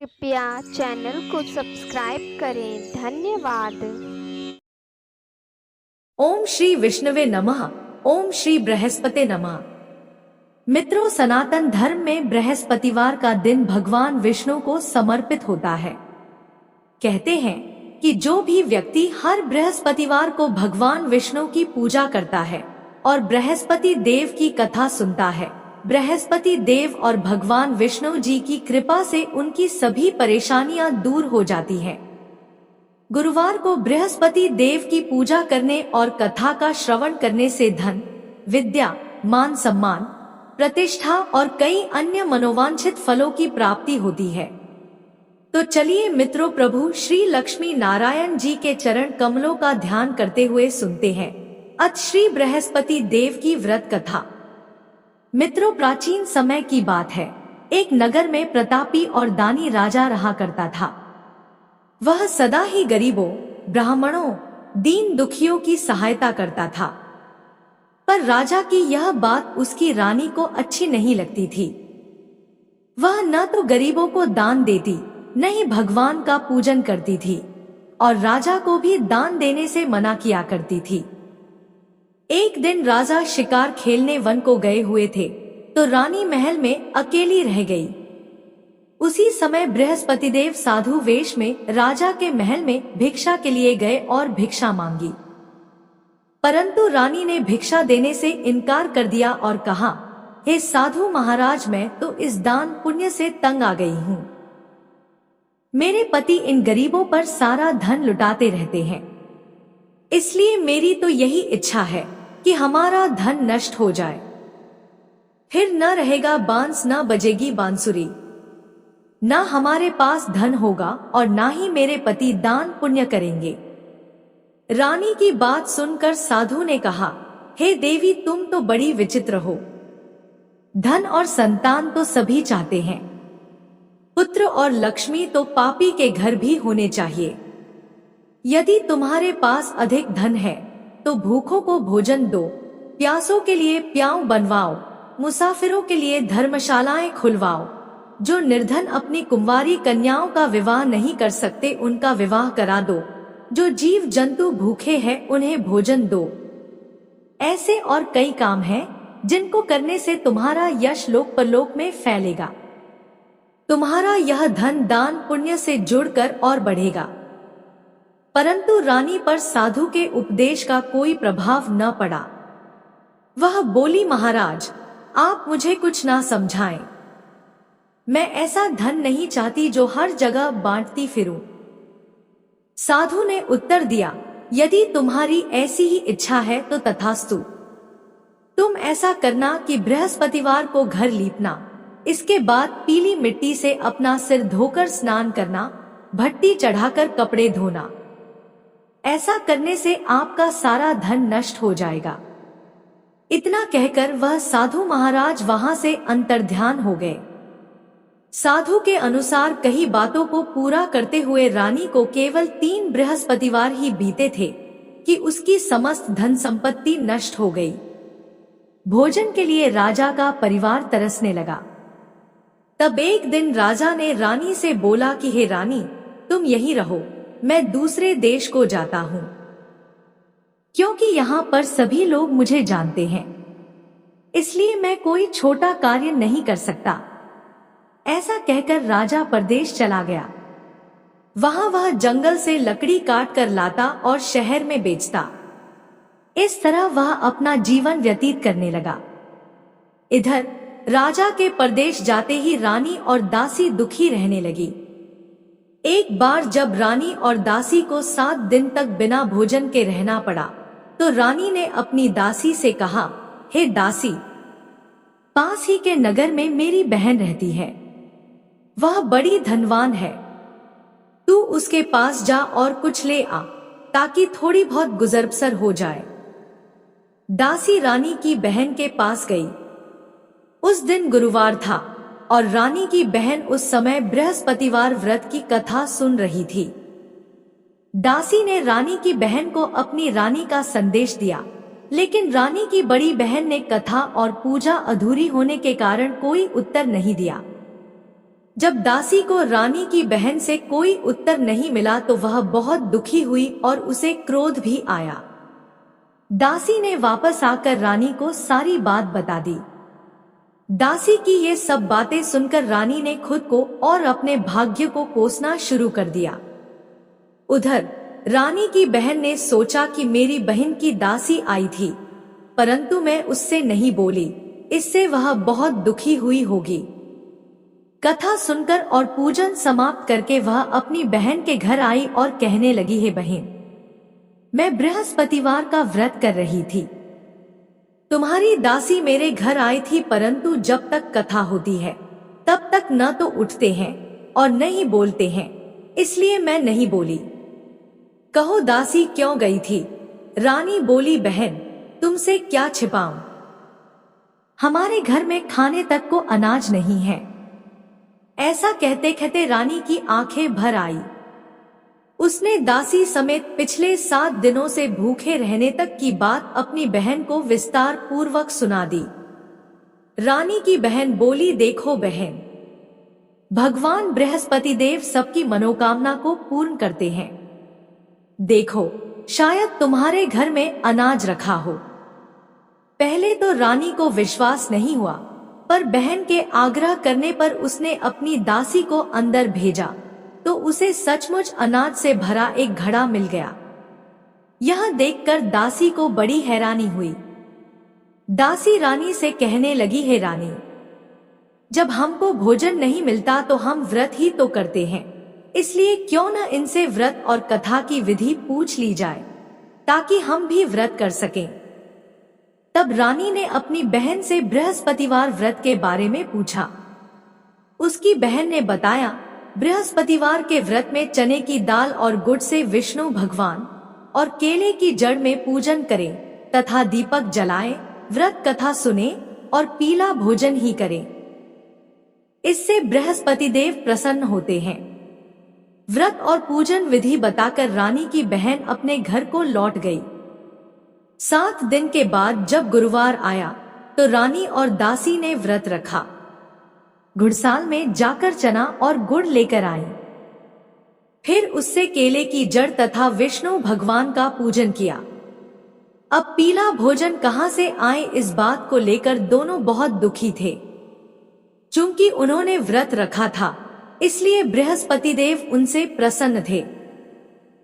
कृपया चैनल को सब्सक्राइब करें। धन्यवाद। ओम श्री विष्णुवे नमः। ओम श्री बृहस्पति नमः। मित्रों, सनातन धर्म में बृहस्पतिवार का दिन भगवान विष्णु को समर्पित होता है। कहते हैं कि जो भी व्यक्ति हर बृहस्पतिवार को भगवान विष्णु की पूजा करता है और बृहस्पति देव की कथा सुनता है, बृहस्पति देव और भगवान विष्णु जी की कृपा से उनकी सभी परेशानियां दूर हो जाती हैं। गुरुवार को बृहस्पति देव की पूजा करने और कथा का श्रवण करने से धन, विद्या, मान सम्मान, प्रतिष्ठा और कई अन्य मनोवांछित फलों की प्राप्ति होती है। तो चलिए मित्रों, प्रभु श्री लक्ष्मी नारायण जी के चरण कमलों का ध्यान करते हुए सुनते हैं अथ श्री बृहस्पति देव की व्रत कथा। मित्रों, प्राचीन समय की बात है। एक नगर में प्रतापी और दानी राजा रहा करता था। वह सदा ही गरीबों, ब्राह्मणों, दीन दुखियों की सहायता करता था। पर राजा की यह बात उसकी रानी को अच्छी नहीं लगती थी। वह न तो गरीबों को दान देती, न ही भगवान का पूजन करती थी और राजा को भी दान देने से मना किया करती थी। एक दिन राजा शिकार खेलने वन को गए हुए थे तो रानी महल में अकेली रह गई। उसी समय बृहस्पति देव साधु वेश में राजा के महल में भिक्षा के लिए गए और भिक्षा मांगी। परंतु रानी ने भिक्षा देने से इनकार कर दिया और कहा, हे साधु महाराज, मैं तो इस दान पुण्य से तंग आ गई हूँ। मेरे पति इन गरीबों पर सारा धन लुटाते रहते हैं, इसलिए मेरी तो यही इच्छा है कि हमारा धन नष्ट हो जाए। फिर न रहेगा बांस, न बजेगी बांसुरी, न हमारे पास धन होगा और न ही मेरे पति दान पुण्य करेंगे। रानी की बात सुनकर साधु ने कहा, हे देवी, तुम तो बड़ी विचित्र हो। धन और संतान तो सभी चाहते हैं, पुत्र और लक्ष्मी तो पापी के घर भी होने चाहिए। यदि तुम्हारे पास अधिक धन है तो भूखों को भोजन दो, प्यासों के लिए प्याऊ बनवाओ, मुसाफिरों के लिए धर्मशालाएं खुलवाओ। जो निर्धन अपनी कुंवारी कन्याओं का विवाह नहीं कर सकते उनका विवाह करा दो। जो जीव जंतु भूखे हैं उन्हें भोजन दो। ऐसे और कई काम हैं जिनको करने से तुम्हारा यश लोक परलोक में फैलेगा। तुम्हारा यह धन दान पुण्य से जुड़कर और बढ़ेगा। परंतु रानी पर साधु के उपदेश का कोई प्रभाव न पड़ा। वह बोली, महाराज, आप मुझे कुछ ना समझाएं। मैं ऐसा धन नहीं चाहती जो हर जगह बांटती फिरूं। साधु ने उत्तर दिया, यदि तुम्हारी ऐसी ही इच्छा है तो तथास्तु। तुम ऐसा करना कि बृहस्पतिवार को घर लीपना, इसके बाद पीली मिट्टी से अपना सिर धोकर स्नान करना, भट्टी चढ़ाकर कपड़े धोना। ऐसा करने से आपका सारा धन नष्ट हो जाएगा। इतना कहकर वह साधु महाराज वहां से अंतर्ध्यान हो गए। साधु के अनुसार कई बातों को पूरा करते हुए रानी को केवल 3 बृहस्पतिवार ही बीते थे कि उसकी समस्त धन संपत्ति नष्ट हो गई। भोजन के लिए राजा का परिवार तरसने लगा। तब एक दिन राजा ने रानी से बोला कि हे रानी, तुम यहीं रहो, मैं दूसरे देश को जाता हूँ, क्योंकि यहाँ पर सभी लोग मुझे जानते हैं, इसलिए मैं कोई छोटा कार्य नहीं कर सकता। ऐसा कहकर राजा परदेश चला गया। वहां वह जंगल से लकड़ी काट कर लाता और शहर में बेचता। इस तरह वह अपना जीवन व्यतीत करने लगा। इधर राजा के परदेश जाते ही रानी और दासी दुखी रहने लगी। एक बार जब रानी और दासी को 7 दिन तक बिना भोजन के रहना पड़ा तो रानी ने अपनी दासी से कहा, हे दासी, पास ही के नगर में मेरी बहन रहती है। वह बड़ी धनवान है। तू उसके पास जा और कुछ ले आ ताकि थोड़ी बहुत गुजर बसर हो जाए। दासी रानी की बहन के पास गई। उस दिन गुरुवार था और रानी की बहन उस समय बृहस्पतिवार व्रत की कथा सुन रही थी। दासी ने रानी की बहन को अपनी रानी का संदेश दिया, लेकिन रानी की बड़ी बहन ने कथा और पूजा अधूरी होने के कारण कोई उत्तर नहीं दिया। जब दासी को रानी की बहन से कोई उत्तर नहीं मिला तो वह बहुत दुखी हुई और उसे क्रोध भी आया। दासी ने वापस आकर रानी को सारी बात बता दी। दासी की ये सब बातें सुनकर रानी ने खुद को और अपने भाग्य को कोसना शुरू कर दिया। उधर रानी की बहन ने सोचा कि मेरी बहन की दासी आई थी, परंतु मैं उससे नहीं बोली, इससे वह बहुत दुखी हुई होगी। कथा सुनकर और पूजन समाप्त करके वह अपनी बहन के घर आई और कहने लगी, हे बहन, मैं बृहस्पतिवार का व्रत कर रही थी। तुम्हारी दासी मेरे घर आई थी, परंतु जब तक कथा होती है तब तक न तो उठते हैं और न ही बोलते हैं, इसलिए मैं नहीं बोली। कहो दासी क्यों गई थी? रानी बोली, बहन तुमसे क्या छिपाऊं, हमारे घर में खाने तक को अनाज नहीं है। ऐसा कहते कहते रानी की आंखें भर आई। उसने दासी समेत पिछले 7 दिनों से भूखे रहने तक की बात अपनी बहन को विस्तार पूर्वक सुना दी। रानी की बहन बोली, देखो बहन, भगवान बृहस्पति देव सबकी मनोकामना को पूर्ण करते हैं। देखो, शायद तुम्हारे घर में अनाज रखा हो। पहले तो रानी को विश्वास नहीं हुआ, पर बहन के आग्रह करने पर उसने अपनी दासी को अंदर भेजा तो उसे सचमुच अनाज से भरा एक घड़ा मिल गया। यह देखकर दासी को बड़ी हैरानी हुई। दासी रानी से कहने लगी, हे रानी, जब हमको भोजन नहीं मिलता तो हम व्रत ही तो करते हैं, इसलिए क्यों न इनसे व्रत और कथा की विधि पूछ ली जाए ताकि हम भी व्रत कर सकें। तब रानी ने अपनी बहन से बृहस्पतिवार व्रत के बारे में पूछा। उसकी बहन ने बताया, बृहस्पतिवार के व्रत में चने की दाल और गुड़ से विष्णु भगवान और केले की जड़ में पूजन करें तथा दीपक जलाएं, व्रत कथा सुने और पीला भोजन ही करें। इससे बृहस्पति देव प्रसन्न होते हैं। व्रत और पूजन विधि बताकर रानी की बहन अपने घर को लौट गई। 7 दिन के बाद जब गुरुवार आया तो रानी और दासी ने व्रत रखा। घुड़साल में जाकर चना और गुड़ लेकर आई। फिर उससे केले की जड़ तथा विष्णु भगवान का पूजन किया। अब पीला भोजन कहां से आए, इस बात को लेकर दोनों बहुत दुखी थे। चूंकि उन्होंने व्रत रखा था, इसलिए बृहस्पति देव उनसे प्रसन्न थे।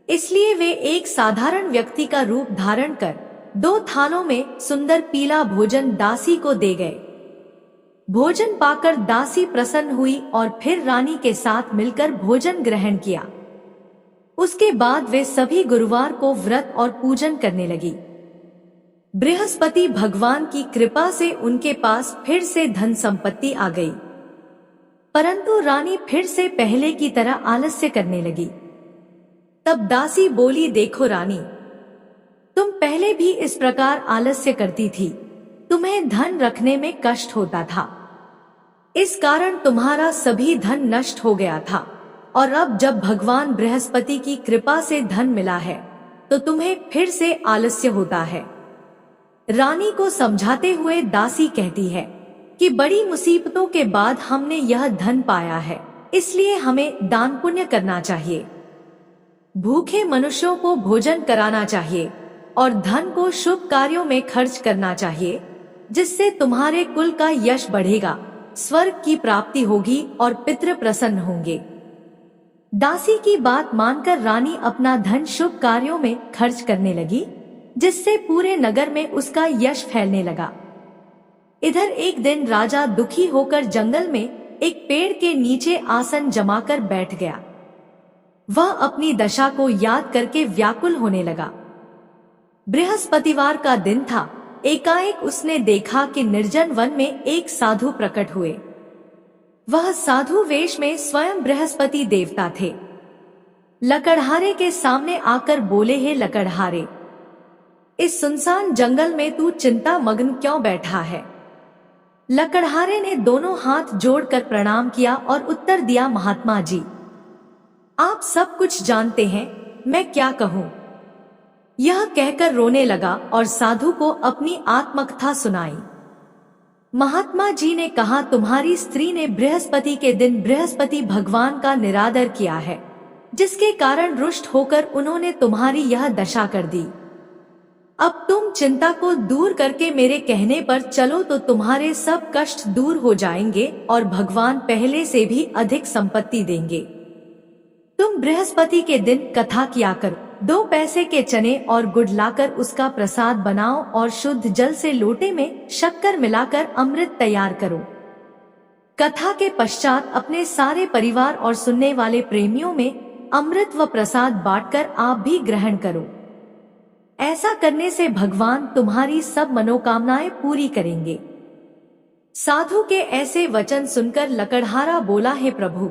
इसलिए वे एक साधारण व्यक्ति का रूप धारण कर 2 थालों में सुंदर पीला भोजन दासी को दे गए। भोजन पाकर दासी प्रसन्न हुई और फिर रानी के साथ मिलकर भोजन ग्रहण किया। उसके बाद वे सभी गुरुवार को व्रत और पूजन करने लगी। बृहस्पति भगवान की कृपा से उनके पास फिर से धन संपत्ति आ गई, परंतु रानी फिर से पहले की तरह आलस्य करने लगी। तब दासी बोली, देखो रानी, तुम पहले भी इस प्रकार आलस्य करती थी, तुम्हें धन रखने में कष्ट होता था, इस कारण तुम्हारा सभी धन नष्ट हो गया था, और अब जब भगवान बृहस्पति की कृपा से धन मिला है तो तुम्हें फिर से आलस्य होता है। रानी को समझाते हुए दासी कहती है कि बड़ी मुसीबतों के बाद हमने यह धन पाया है, इसलिए हमें दान पुण्य करना चाहिए, भूखे मनुष्यों को भोजन कराना चाहिए और धन को शुभ कार्यों में खर्च करना चाहिए, जिससे तुम्हारे कुल का यश बढ़ेगा, स्वर्ग की प्राप्ति होगी और पितृ प्रसन्न होंगे। दासी की बात मानकर रानी अपना धन शुभ कार्यों में खर्च करने लगी, जिससे पूरे नगर में उसका यश फैलने लगा। इधर एक दिन राजा दुखी होकर जंगल में एक पेड़ के नीचे आसन जमाकर बैठ गया। वह अपनी दशा को याद करके व्याकुल होने लगा। बृहस्पतिवार का दिन था। एकाएक उसने देखा कि निर्जन वन में एक साधु प्रकट हुए। वह साधु वेश में स्वयं बृहस्पति देवता थे। लकड़हारे के सामने आकर बोले, हे लकड़हारे, इस सुनसान जंगल में तू चिंता मग्न क्यों बैठा है? लकड़हारे ने दोनों हाथ जोड़कर प्रणाम किया और उत्तर दिया, महात्मा जी, आप सब कुछ जानते हैं, मैं क्या कहूँ? यह कहकर रोने लगा और साधु को अपनी आत्मकथा सुनाई। महात्मा जी ने कहा, तुम्हारी स्त्री ने बृहस्पति के दिन बृहस्पति भगवान का निरादर किया है, जिसके कारण रुष्ट होकर उन्होंने तुम्हारी यह दशा कर दी। अब तुम चिंता को दूर करके मेरे कहने पर चलो तो तुम्हारे सब कष्ट दूर हो जाएंगे और भगवान पहले से भी अधिक संपत्ति देंगे। तुम बृहस्पति के दिन कथा किया करो, 2 पैसे के चने और गुड़ लाकर उसका प्रसाद बनाओ और शुद्ध जल से लोटे में शक्कर मिलाकर अमृत तैयार करो। कथा के पश्चात अपने सारे परिवार और सुनने वाले प्रेमियों में अमृत व प्रसाद बांटकर आप भी ग्रहण करो। ऐसा करने से भगवान तुम्हारी सब मनोकामनाएं पूरी करेंगे। साधु के ऐसे वचन सुनकर लकड़हारा बोला, हे प्रभु,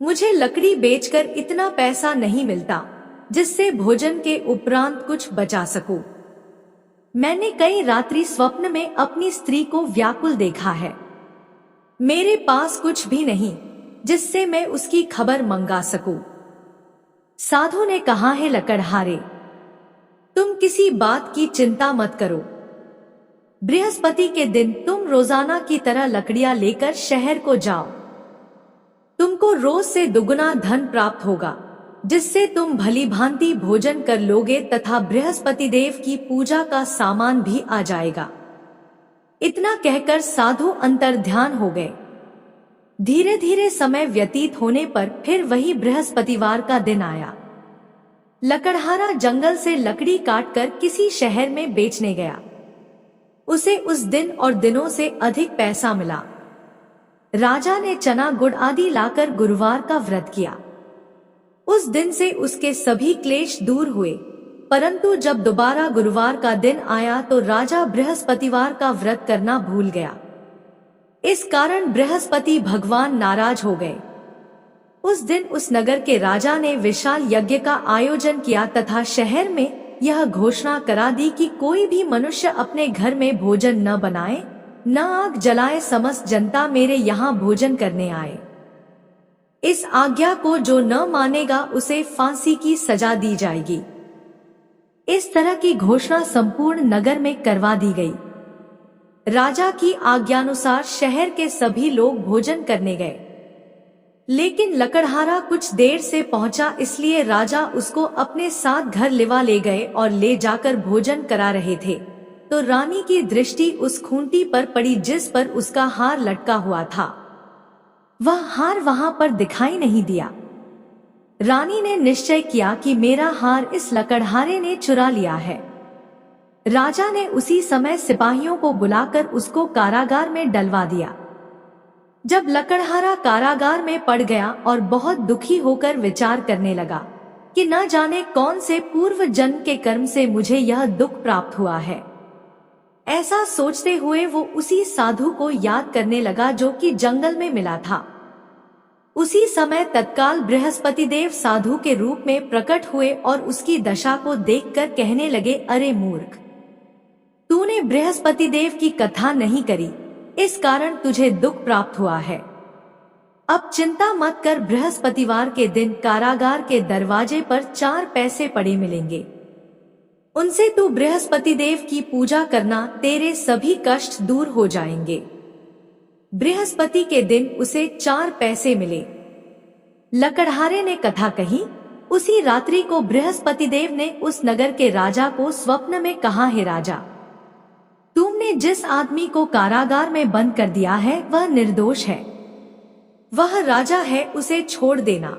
मुझे लकड़ी बेचकर इतना पैसा नहीं मिलता जिससे भोजन के उपरांत कुछ बचा सकूं। मैंने कई रात्रि स्वप्न में अपनी स्त्री को व्याकुल देखा है। मेरे पास कुछ भी नहीं जिससे मैं उसकी खबर मंगा सकूं। साधु ने कहा, है लकड़हारे, तुम किसी बात की चिंता मत करो। बृहस्पति के दिन तुम रोजाना की तरह लकड़ियां लेकर शहर को जाओ। तुमको रोज से दुगुना धन प्राप्त होगा, जिससे तुम भली भांति भोजन कर लोगे तथा बृहस्पति देव की पूजा का सामान भी आ जाएगा। इतना कहकर साधु अंतर्ध्यान हो गए। धीरे धीरे समय व्यतीत होने पर फिर वही बृहस्पतिवार का दिन आया। लकड़हारा जंगल से लकड़ी काटकर किसी शहर में बेचने गया। उसे उस दिन और दिनों से अधिक पैसा मिला। राजा ने चना गुड़ आदि लाकर गुरुवार का व्रत किया। उस दिन से उसके सभी क्लेश दूर हुए, परंतु जब दोबारा गुरुवार का दिन आया तो राजा बृहस्पतिवार का व्रत करना भूल गया। इस कारण बृहस्पति भगवान नाराज हो गए। उस दिन उस नगर के राजा ने विशाल यज्ञ का आयोजन किया तथा शहर में यह घोषणा करा दी कि कोई भी मनुष्य अपने घर में भोजन न बनाए, न आग जलाए, समस्त जनता मेरे यहाँ भोजन करने आए। इस आज्ञा को जो न मानेगा उसे फांसी की सजा दी जाएगी। इस तरह की घोषणा संपूर्ण नगर में करवा दी गई। राजा की आज्ञानुसार शहर के सभी लोग भोजन करने गए, लेकिन लकड़हारा कुछ देर से पहुंचा, इसलिए राजा उसको अपने साथ घर लिवा ले गए और ले जाकर भोजन करा रहे थे तो रानी की दृष्टि उस खूंटी पर पड़ी जिस पर उसका हार लटका हुआ था। वह हार वहां पर दिखाई नहीं दिया। रानी ने निश्चय किया कि मेरा हार इस लकड़हारे ने चुरा लिया है। राजा ने उसी समय सिपाहियों को बुलाकर उसको कारागार में डलवा दिया। जब लकड़हारा कारागार में पड़ गया और बहुत दुखी होकर विचार करने लगा कि न जाने कौन से पूर्व जन्म के कर्म से मुझे यह दुख प्राप्त हुआ है। ऐसा सोचते हुए वो उसी साधु को याद करने लगा जो कि जंगल में मिला था। उसी समय तत्काल बृहस्पति देव साधु के रूप में प्रकट हुए और उसकी दशा को देखकर कहने लगे, अरे मूर्ख, तूने बृहस्पति देव की कथा नहीं करी, इस कारण तुझे दुख प्राप्त हुआ है। अब चिंता मत कर, बृहस्पतिवार के दिन कारागार के दरवाजे पर 4 पैसे पड़े मिलेंगे। उनसे तू बृहस्पति देव की पूजा करना, तेरे सभी कष्ट दूर हो जाएंगे। बृहस्पति के दिन उसे 4 पैसे मिले। लकड़हारे ने कथा कही। उसी रात्रि को बृहस्पति देव ने उस नगर के राजा को स्वप्न में कहा, हे राजा, तुमने जिस आदमी को कारागार में बंद कर दिया है वह निर्दोष है। वह राजा है, उसे छोड़ देना।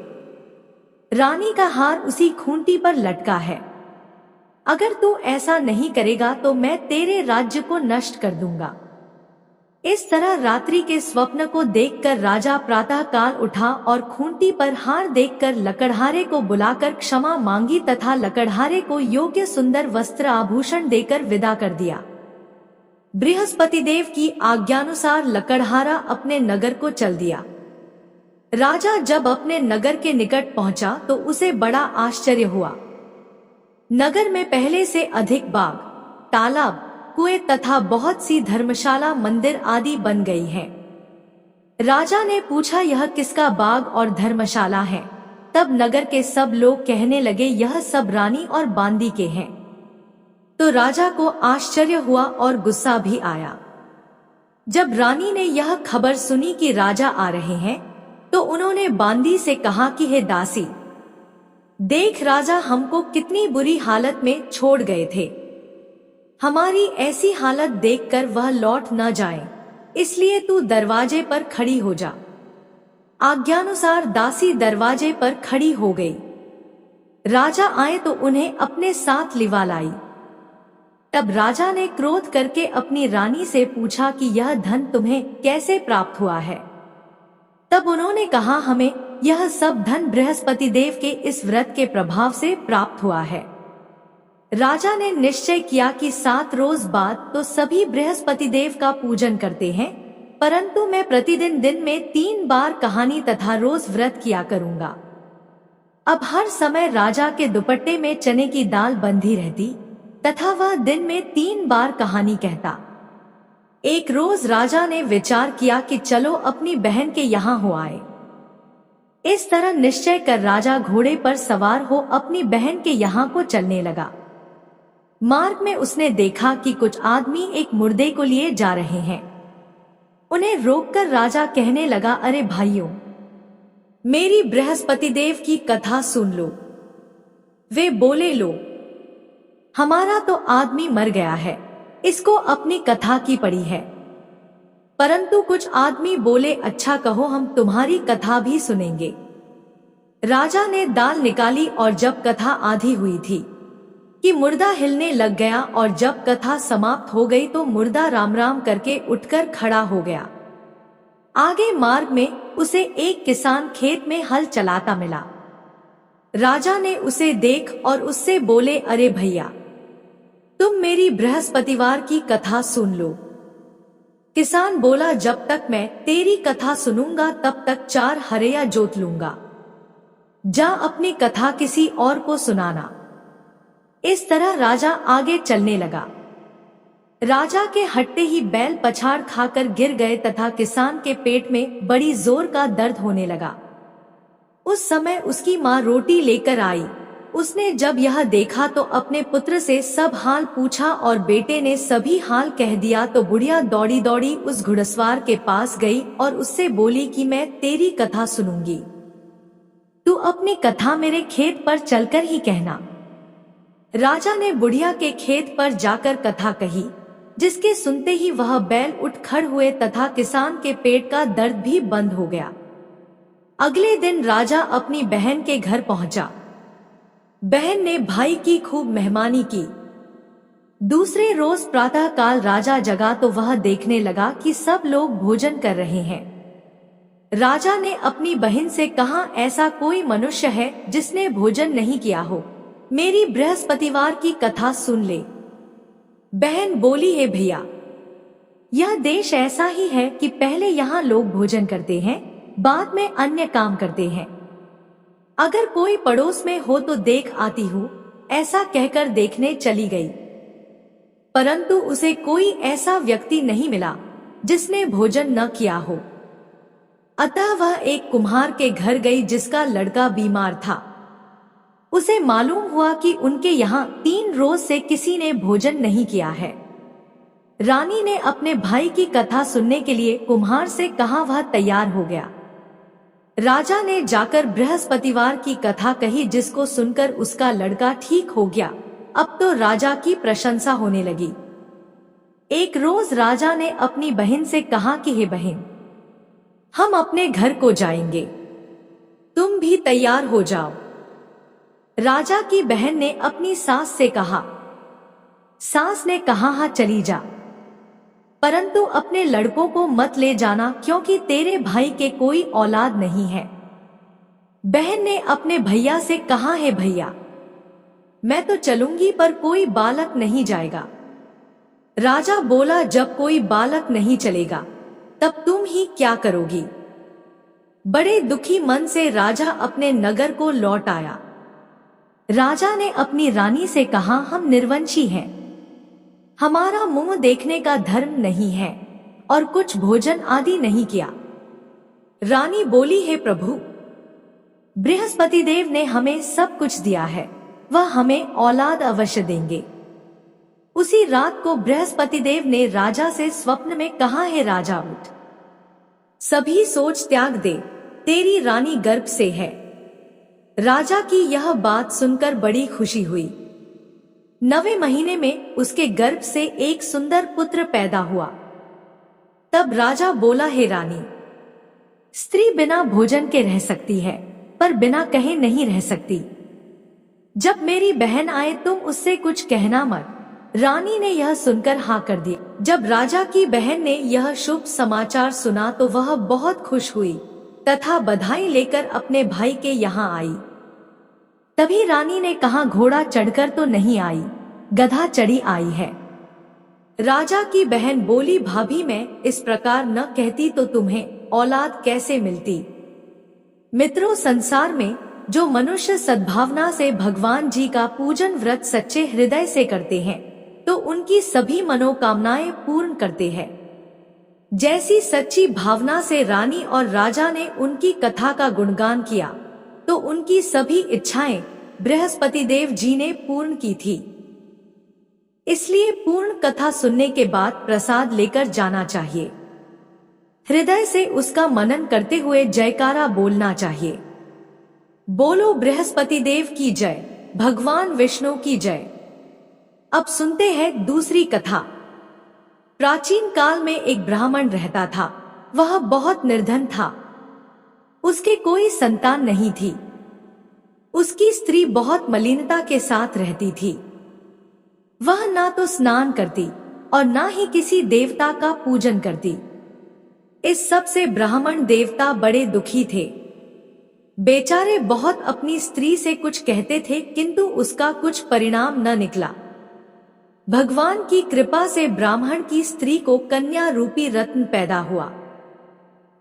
रानी का हार उसी खूंटी पर लटका है। अगर तू ऐसा नहीं करेगा तो मैं तेरे राज्य को नष्ट कर दूंगा। इस तरह रात्रि के स्वप्न को देखकर राजा प्रातः काल उठा और खूंटी पर हार देखकर लकड़हारे को बुलाकर क्षमा मांगी तथा लकड़हारे को योग्य सुंदर वस्त्र आभूषण देकर विदा कर दिया। बृहस्पति देव की आज्ञानुसार लकड़हारा अपने नगर को चल दिया। राजा जब अपने नगर के निकट पहुंचा तो उसे बड़ा आश्चर्य हुआ। नगर में पहले से अधिक बाग, तालाब, कुएं तथा बहुत सी धर्मशाला, मंदिर आदि बन गई हैं। राजा ने पूछा, यह किसका बाग और धर्मशाला है? तब नगर के सब लोग कहने लगे, यह सब रानी और बांदी के हैं। तो राजा को आश्चर्य हुआ और गुस्सा भी आया। जब रानी ने यह खबर सुनी कि राजा आ रहे हैं, तो उन्होंने बांदी से कहा कि हे दासी, देख राजा हमको कितनी बुरी हालत में छोड़ गए थे। हमारी ऐसी हालत देखकर वह लौट न जाए, इसलिए तू दरवाजे पर खड़ी हो जा। आज्ञानुसार दासी दरवाजे पर खड़ी हो गई। राजा आए तो उन्हें अपने साथ लिवा लाई। तब राजा ने क्रोध करके अपनी रानी से पूछा कि यह धन तुम्हें कैसे प्राप्त हुआ है। तब उन्होंने कहा, हमें यह सब धन बृहस्पति देव के इस व्रत के प्रभाव से प्राप्त हुआ है। राजा ने निश्चय किया कि 7 रोज बाद तो सभी बृहस्पति देव का पूजन करते हैं, परंतु मैं प्रतिदिन दिन में 3 बार कहानी तथा रोज व्रत किया करूंगा। अब हर समय राजा के दुपट्टे में चने की दाल बंधी रहती तथा वह दिन में 3 बार कहानी कहता। एक रोज राजा ने विचार किया कि चलो अपनी बहन के यहाँ हो आए। इस तरह निश्चय कर राजा घोड़े पर सवार हो अपनी बहन के यहाँ को चलने लगा। मार्ग में उसने देखा कि कुछ आदमी एक मुर्दे को लिए जा रहे हैं। उन्हें रोककर राजा कहने लगा, अरे भाइयों, मेरी बृहस्पति देव की कथा सुन लो। वे बोले, लो, हमारा तो आदमी मर गया है, इसको अपनी कथा की पड़ी है। परंतु कुछ आदमी बोले, अच्छा कहो, हम तुम्हारी कथा भी सुनेंगे। राजा ने दाल निकाली और जब कथा आधी हुई थी कि मुर्दा हिलने लग गया, और जब कथा समाप्त हो गई तो मुर्दा राम राम करके उठकर खड़ा हो गया। आगे मार्ग में उसे एक किसान खेत में हल चलाता मिला। राजा ने उसे देख और उससे बोले, अरे भैया, तुम मेरी बृहस्पतिवार की कथा सुन लो। किसान बोला, जब तक मैं तेरी कथा सुनूंगा तब तक 4 हरया जोत लूंगा। जा अपनी कथा किसी और को सुनाना। इस तरह राजा आगे चलने लगा। राजा के हटते ही बैल पछाड़ खाकर गिर गए तथा किसान के पेट में बड़ी जोर का दर्द होने लगा। उस समय उसकी माँ रोटी लेकर आई। उसने जब यह देखा तो अपने पुत्र से सब हाल पूछा और बेटे ने सभी हाल कह दिया। तो बुढ़िया दौड़ी दौड़ी उस घुड़सवार के पास गई और उससे बोली कि मैं तेरी कथा सुनूंगी, तू अपनी कथा मेरे खेत पर चलकर ही कहना। राजा ने बुढ़िया के खेत पर जाकर कथा कही, जिसके सुनते ही वह बैल उठ खड़ हुए तथा किसान के पेट का दर्द भी बंद हो गया। अगले दिन राजा अपनी बहन के घर पहुंचा। बहन ने भाई की खूब मेहमानी की। दूसरे रोज प्रातः काल राजा जगा तो वह देखने लगा कि सब लोग भोजन कर रहे हैं। राजा ने अपनी बहन से कहा, ऐसा कोई मनुष्य है जिसने भोजन नहीं किया हो, मेरी बृहस्पतिवार की कथा सुन ले। बहन बोली, है भैया, यह देश ऐसा ही है कि पहले यहाँ लोग भोजन करते हैं, बाद में अन्य काम करते हैं। अगर कोई पड़ोस में हो तो देख आती हूँ, ऐसा कहकर देखने चली गई, परंतु उसे कोई ऐसा व्यक्ति नहीं मिला जिसने भोजन न किया हो। अतः वह एक कुम्हार के घर गई जिसका लड़का बीमार था। उसे मालूम हुआ कि उनके यहाँ 3 रोज से किसी ने भोजन नहीं किया है। रानी ने अपने भाई की कथा सुनने के लिए कुम्हार से कहा, वह तैयार हो गया। राजा ने जाकर बृहस्पतिवार की कथा कही, जिसको सुनकर उसका लड़का ठीक हो गया। अब तो राजा की प्रशंसा होने लगी। एक रोज राजा ने अपनी बहन से कहा कि हे बहन, हम अपने घर को जाएंगे, तुम भी तैयार हो जाओ। राजा की बहन ने अपनी सास से कहा। सास ने कहा, हाँ चली जा, परंतु अपने लड़कों को मत ले जाना, क्योंकि तेरे भाई के कोई औलाद नहीं है। बहन ने अपने भैया से कहा, है भैया, मैं तो चलूंगी पर कोई बालक नहीं जाएगा। राजा बोला, जब कोई बालक नहीं चलेगा तब तुम ही क्या करोगी। बड़े दुखी मन से राजा अपने नगर को लौट आया। राजा ने अपनी रानी से कहा, हम निर्वंशी हैं, हमारा मुंह देखने का धर्म नहीं है और कुछ भोजन आदि नहीं किया। रानी बोली, हे प्रभु, बृहस्पति देव ने हमें सब कुछ दिया है, वह हमें औलाद अवश्य देंगे। उसी रात को बृहस्पति देव ने राजा से स्वप्न में कहा, है राजा उठ, सभी सोच त्याग दे, तेरी रानी गर्भ से है। राजा की यह बात सुनकर बड़ी खुशी हुई। 9वें महीने में उसके गर्भ से एक सुंदर पुत्र पैदा हुआ। तब राजा बोला, हे रानी, स्त्री बिना भोजन के रह सकती है, पर बिना कहे नहीं रह सकती। जब मेरी बहन आए तुम उससे कुछ कहना मत। रानी ने यह सुनकर हाँ कर दिया। जब राजा की बहन ने यह शुभ समाचार सुना तो वह बहुत खुश हुई तथा बधाई लेकर अपने भाई के यहाँ आई। तभी रानी ने कहा, घोड़ा चढ़कर तो नहीं आई, गधा चढ़ी आई है। राजा की बहन बोली, भाभी मैं इस प्रकार न कहती तो तुम्हें औलाद कैसे मिलती। मित्रों, संसार में जो मनुष्य सद्भावना से भगवान जी का पूजन व्रत सच्चे हृदय से करते हैं तो उनकी सभी मनोकामनाएं पूर्ण करते हैं। जैसी सच्ची भावना से रानी और राजा ने उनकी कथा का गुणगान किया तो उनकी सभी इच्छाएं बृहस्पति देव जी ने पूर्ण की थी। इसलिए पूर्ण कथा सुनने के बाद प्रसाद लेकर जाना चाहिए। हृदय से उसका मनन करते हुए जयकारा बोलना चाहिए। बोलो बृहस्पति देव की जय, भगवान विष्णु की जय। अब सुनते हैं दूसरी कथा। प्राचीन काल में एक ब्राह्मण रहता था। वह बहुत निर्धन था। उसके कोई संतान नहीं थी। उसकी स्त्री बहुत मलिनता के साथ रहती थी। वह ना तो स्नान करती और ना ही किसी देवता का पूजन करती। इस सब से ब्राह्मण देवता बड़े दुखी थे। बेचारे बहुत अपनी स्त्री से कुछ कहते थे किंतु उसका कुछ परिणाम न निकला। भगवान की कृपा से ब्राह्मण की स्त्री को कन्या रूपी रत्न पैदा हुआ।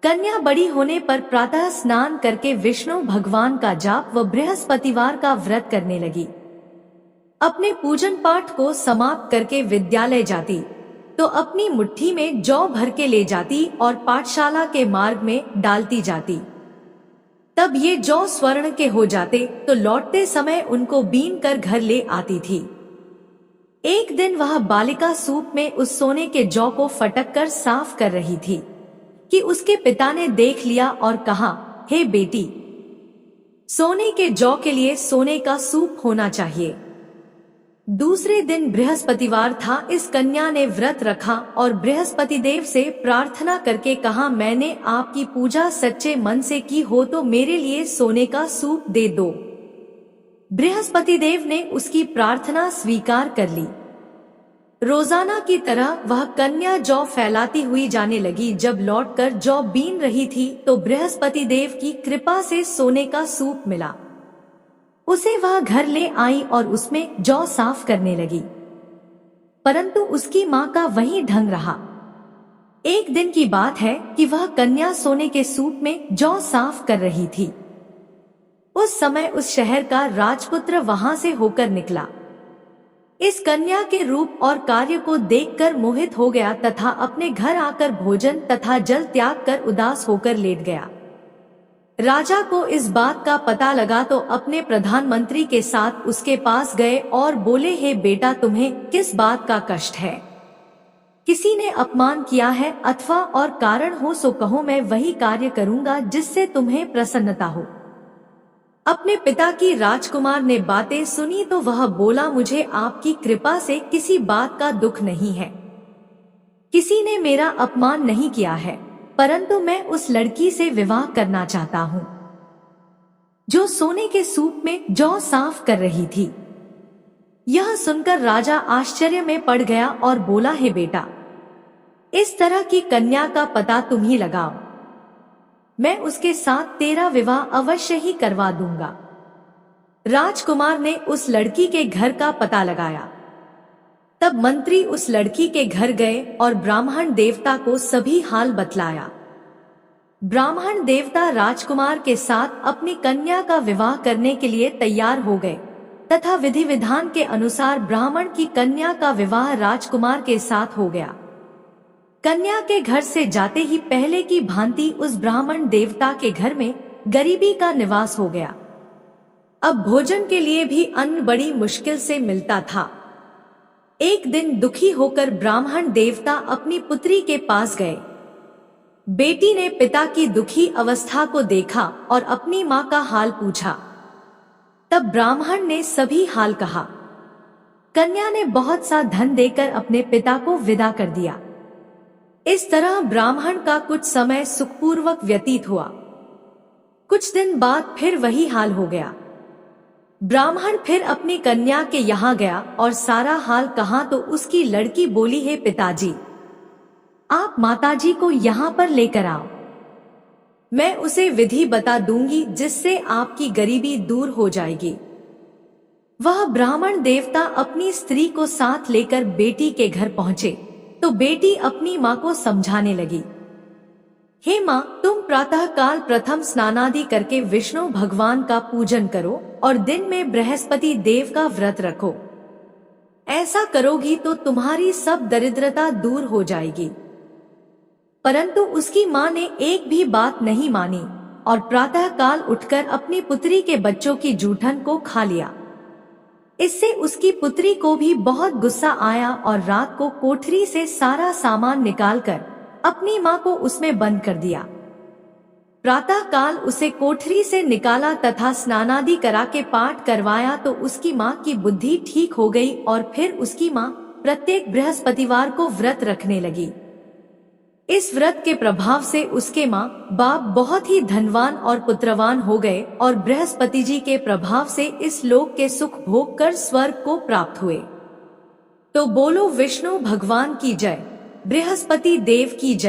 कन्या बड़ी होने पर प्रातः स्नान करके विष्णु भगवान का जाप व बृहस्पतिवार का व्रत करने लगी। अपने पूजन पाठ को समाप्त करके विद्यालय जाती तो अपनी मुट्ठी में जौ भर के ले जाती और पाठशाला के मार्ग में डालती जाती। तब ये जौ स्वर्ण के हो जाते तो लौटते समय उनको बीन कर घर ले आती थी। एक दिन वह बालिका सूप में उस सोने के जौ को फटक कर साफ कर रही थी कि उसके पिता ने देख लिया और कहा, हे बेटी, सोने के जौ के लिए सोने का सूप होना चाहिए। दूसरे दिन बृहस्पतिवार था। इस कन्या ने व्रत रखा और बृहस्पति देव से प्रार्थना करके कहा, मैंने आपकी पूजा सच्चे मन से की हो तो मेरे लिए सोने का सूप दे दो। बृहस्पति देव ने उसकी प्रार्थना स्वीकार कर ली। रोजाना की तरह वह कन्या जौ फैलाती हुई जाने लगी। जब लौटकर जौ बीन रही थी तो बृहस्पति देव की कृपा से सोने का सूप मिला। उसे वह घर ले आई और उसमें जौ साफ करने लगी, परंतु उसकी माँ का वही ढंग रहा। एक दिन की बात है कि वह कन्या सोने के सूप में जौ साफ कर रही थी। उस समय उस शहर का राजपुत्र वहां से होकर निकला। इस कन्या के रूप और कार्य को देखकर मोहित हो गया तथा अपने घर आकर भोजन तथा जल त्याग कर उदास होकर लेट गया। राजा को इस बात का पता लगा तो अपने प्रधानमंत्री के साथ उसके पास गए और बोले, हे बेटा, तुम्हें किस बात का कष्ट है? किसी ने अपमान किया है अथवा और कारण हो सो कहो, मैं वही कार्य करूंगा जिससे तुम्हें प्रसन्नता हो। अपने पिता की राजकुमार ने बातें सुनी तो वह बोला, मुझे आपकी कृपा से किसी बात का दुख नहीं है। किसी ने मेरा अपमान नहीं किया है, परंतु मैं उस लड़की से विवाह करना चाहता हूँ जो सोने के सूप में जौ साफ कर रही थी। यह सुनकर राजा आश्चर्य में पड़ गया और बोला, हे बेटा, इस तरह की कन्या का पता तुम ही लगाओ, मैं उसके साथ तेरा विवाह अवश्य ही करवा दूंगा। राजकुमार ने उस लड़की के घर का पता लगाया। तब मंत्री उस लड़की के घर गए और ब्राह्मण देवता को सभी हाल बतलाया। ब्राह्मण देवता राजकुमार के साथ अपनी कन्या का विवाह करने के लिए तैयार हो गए तथा विधि विधान के अनुसार ब्राह्मण की कन्या का विवाह राजकुमार के साथ हो गया। कन्या के घर से जाते ही पहले की भांति उस ब्राह्मण देवता के घर में गरीबी का निवास हो गया। अब भोजन के लिए भी अन्न बड़ी मुश्किल से मिलता था। एक दिन दुखी होकर ब्राह्मण देवता अपनी पुत्री के पास गए। बेटी ने पिता की दुखी अवस्था को देखा और अपनी मां का हाल पूछा। तब ब्राह्मण ने सभी हाल कहा। कन्या ने बहुत सा धन देकर अपने पिता को विदा कर दिया। इस तरह ब्राह्मण का कुछ समय सुखपूर्वक व्यतीत हुआ। कुछ दिन बाद फिर वही हाल हो गया। ब्राह्मण फिर अपनी कन्या के यहाँ गया और सारा हाल कहा तो उसकी लड़की बोली, हे पिताजी, आप माताजी को यहाँ पर लेकर आओ। मैं उसे विधि बता दूंगी जिससे आपकी गरीबी दूर हो जाएगी। वह ब्राह्मण देवता अपनी स्त्री को साथ लेकर बेटी के घर पहुंचे तो बेटी अपनी मां को समझाने लगी, हे मां, तुम प्रातः काल प्रथम स्नानादि करके विष्णु भगवान का पूजन करो और दिन में बृहस्पति देव का व्रत रखो। ऐसा करोगी तो तुम्हारी सब दरिद्रता दूर हो जाएगी। परंतु उसकी मां ने एक भी बात नहीं मानी और प्रातः काल उठकर अपनी पुत्री के बच्चों की जूठन को खा लिया। इससे उसकी पुत्री को भी बहुत गुस्सा आया और रात को कोठरी से सारा सामान निकालकर अपनी मां को उसमें बंद कर दिया। प्रातः काल उसे कोठरी से निकाला तथा स्नानादि करा के पाठ करवाया तो उसकी मां की बुद्धि ठीक हो गई और फिर उसकी मां प्रत्येक बृहस्पतिवार को व्रत रखने लगी। इस व्रत के प्रभाव से उसके माँ बाप बहुत ही धनवान और पुत्रवान हो गए और बृहस्पति जी के प्रभाव से इस लोक के सुख भोग कर स्वर्ग को प्राप्त हुए। तो बोलो विष्णु भगवान की जय, बृहस्पति देव की जय।